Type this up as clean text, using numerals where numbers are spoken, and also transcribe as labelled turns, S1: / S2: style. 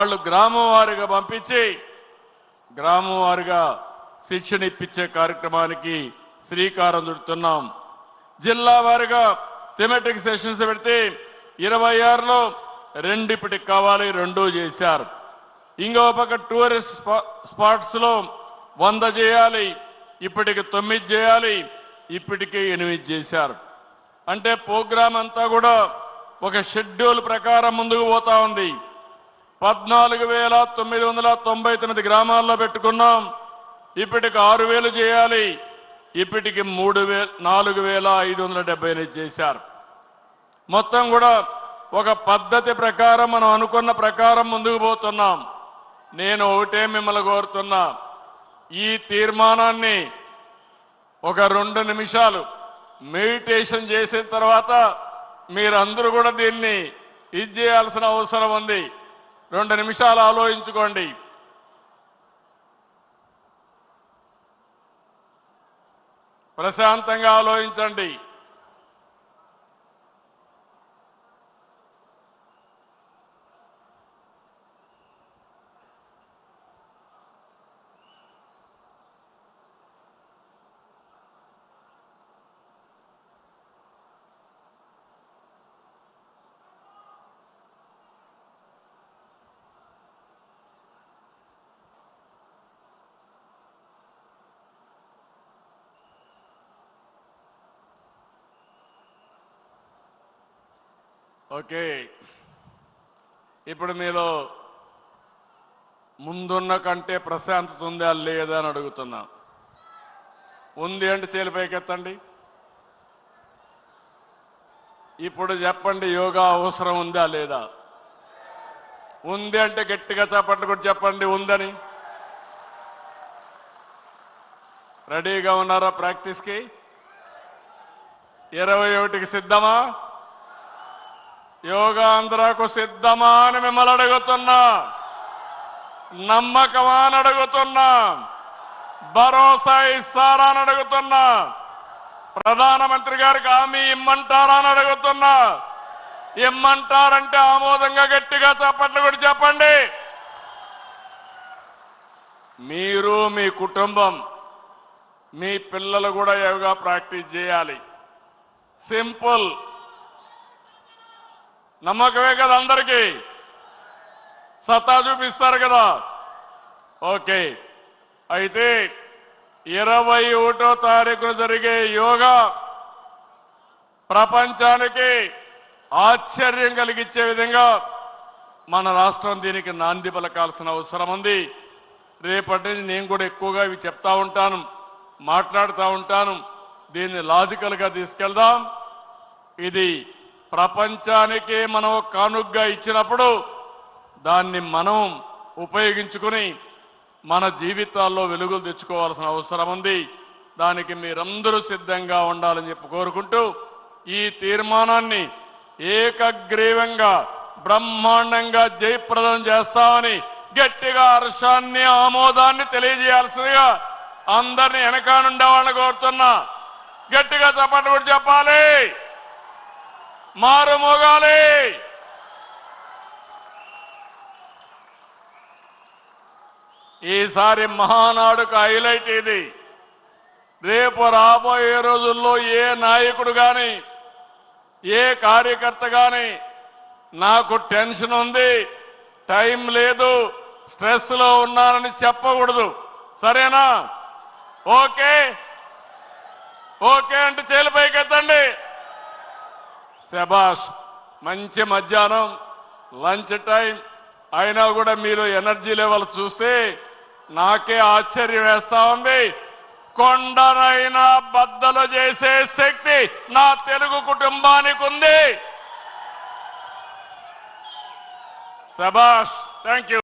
S1: వాళ్ళు గ్రామం వారిగా పంపించి గ్రామం వారిగా శిక్షణ ఇప్పించే కార్యక్రమానికి శ్రీకారం చుడుతున్నాం. జిల్లా వారిగా థెమాటిక్ సెషన్స్ పెడితే 26లో 2 ఇప్పటికి కావాలి, 2 చేశారు. ఇంకో పక్క టూరిస్ట్ స్పాట్స్లో 100 చేయాలి, ఇప్పటికి 9 చేయాలి, ఇప్పటికే 8 చేశారు. అంటే ప్రోగ్రాం అంతా కూడా ఒక షెడ్యూల్ ప్రకారం ముందుకు పోతా ఉంది. 14,999 గ్రామాల్లో పెట్టుకున్నాం, ఇప్పటికి 6,000 చేయాలి, ఇప్పటికి 4,578 చేశారు. మొత్తం కూడా ఒక పద్ధతి ప్రకారం మనం అనుకున్న ప్రకారం ముందుకు పోతున్నాం. నేను ఒకటే మిమ్మల్ని కోరుతున్నా, ఈ తీర్మానాన్ని ఒక 2 నిమిషాలు మెడిటేషన్ చేసిన తర్వాత మీరందరూ కూడా దీన్ని ఇది చేయాల్సిన అవసరం ఉంది. 2 నిమిషాలు ఆలోచించుకోండి. ప్రశాంతంగా ఆలోచించండి. ఓకే, ఇప్పుడు మీలో ముందున్న కంటే ప్రశాంతత ఉందా లేదా అని అడుగుతున్నా. ఉంది అంటే చేతులు పైకెత్తండి. ఇప్పుడు చెప్పండి, యోగా అవసరం ఉందా లేదా? ఉంది అంటే గట్టిగా చప్పట్లు కూడా చెప్పండి ఉందని. రెడీగా ఉన్నారా ప్రాక్టీస్కి? 21కి సిద్ధమా? యోగాంధ్రకు సిద్ధమా అని మిమ్మల్ని అడుగుతున్నా. నమ్మకమా అని అడుగుతున్నా. భరోసా ఇస్తారా అని అడుగుతున్నా. ప్రధానమంత్రి గారికి హామీ ఇమ్మంటారా అని అడుగుతున్నా. ఇమ్మంటారంటే ఆమోదంగా గట్టిగా చప్పట్లు కూడా చెప్పండి. మీరు, మీ కుటుంబం, మీ పిల్లలు కూడా యోగా ప్రాక్టీస్ చేయాలి. సింపుల్, నమ్మకమే కదా, అందరికీ సత్తా చూపిస్తారు కదా. ఓకే, అయితే 21వ తారీఖున జరిగే యోగా ప్రపంచానికి ఆశ్చర్యం కలిగించే విధంగా మన రాష్ట్రం దీనికి నాంది పలకాల్సిన అవసరం ఉంది. రేపటి నుంచి నేను కూడా ఎక్కువగా ఇవి చెప్తా ఉంటాను, మాట్లాడుతూ ఉంటాను. దీన్ని లాజికల్గా తీసుకెళ్దాం. ఇది ప్రపంచానికే మనం కానుగ్గా ఇచ్చినప్పుడు దాన్ని మనం ఉపయోగించుకుని మన జీవితాల్లో వెలుగులు తెచ్చుకోవాల్సిన అవసరం ఉంది. దానికి మీరందరూ సిద్ధంగా ఉండాలని చెప్పి కోరుకుంటూ ఈ తీర్మానాన్ని ఏకగ్రీవంగా బ్రహ్మాండంగా జయప్రదం చేస్తామని గట్టిగా హర్షాన్ని, ఆమోదాన్ని తెలియజేయాల్సిందిగా అందరినీ వెనక నుండి వాళ్ళని కోరుతున్నా. గట్టిగా చప్పట్లు కూడా చెప్పాలి, మారుమోగాలి. ఈసారి మహానాడుకు హైలైట్ ఇది. రేపు రాబోయే రోజుల్లో ఏ నాయకుడు కానీ, ఏ కార్యకర్త కానీ నాకు టెన్షన్ ఉంది, టైం లేదు, స్ట్రెస్లో ఉన్నానని చెప్పకూడదు. సరేనా? ఓకే ఓకే అంటే చేతులు పైకెత్తండి. శబాష్. మంచి మధ్యాహ్నం లంచ్ టైం అయినా కూడా మీరు ఎనర్జీ లెవెల్ చూస్తే నాకే ఆశ్చర్యం వేస్తా ఉంది. కొండనైనా బద్దలు చేసే శక్తి నా తెలుగు కుటుంబానికి ఉంది. శబాష్, థ్యాంక్ యూ.